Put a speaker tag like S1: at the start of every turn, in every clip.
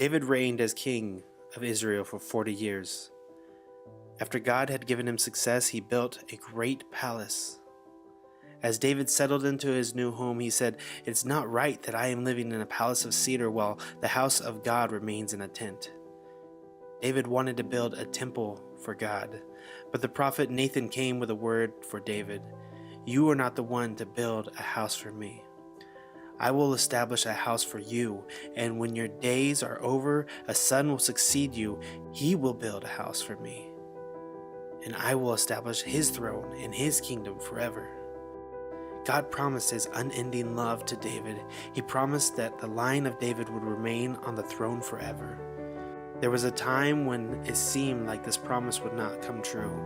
S1: David reigned as king of Israel for 40 years. After God had given him success, he built a great palace. As David settled into his new home, he said, "It's not right that I am living in a palace of cedar while the house of God remains in a tent." David wanted to build a temple for God, but the prophet Nathan came with a word for David. "You are not the one to build a house for me. I will establish a house for you, and when your days are over, a son will succeed you. He will build a house for me, and I will establish his throne and his kingdom forever." God promised his unending love to David. He promised that the line of David would remain on the throne forever. There was a time when it seemed like this promise would not come true.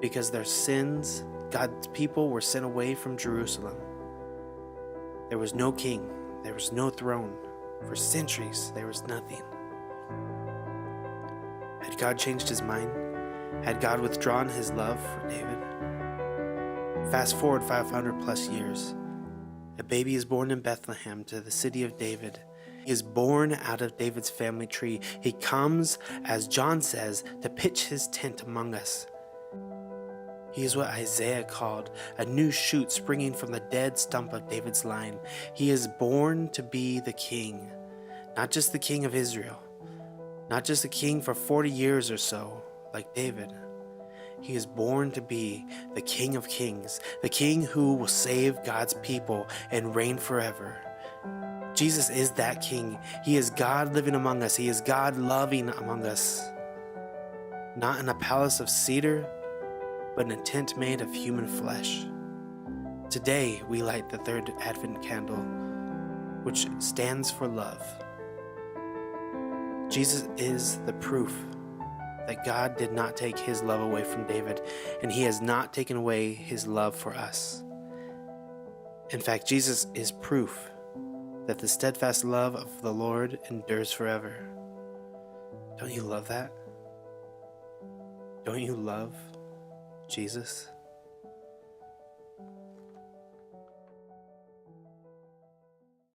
S1: Because their sins, God's people were sent away from Jerusalem. There was no king, there was no throne. For centuries, there was nothing. Had God changed his mind? Had God withdrawn his love for David? Fast forward 500 plus years. A baby is born in Bethlehem to the city of David. He is born out of David's family tree. He comes, as John says, to pitch his tent among us. He is what Isaiah called a new shoot springing from the dead stump of David's line. He is born to be the king, not just the king of Israel, not just a king for 40 years or so, like David. He is born to be the King of Kings, the King who will save God's people and reign forever. Jesus is that King. He is God living among us. He is God loving among us. Not in a palace of cedar, but in a tent made of human flesh. Today, we light the third Advent candle, which stands for love. Jesus is the proof that God did not take his love away from David, and he has not taken away his love for us. In fact, Jesus is proof that the steadfast love of the Lord endures forever. Don't you love that? Don't you love Jesus?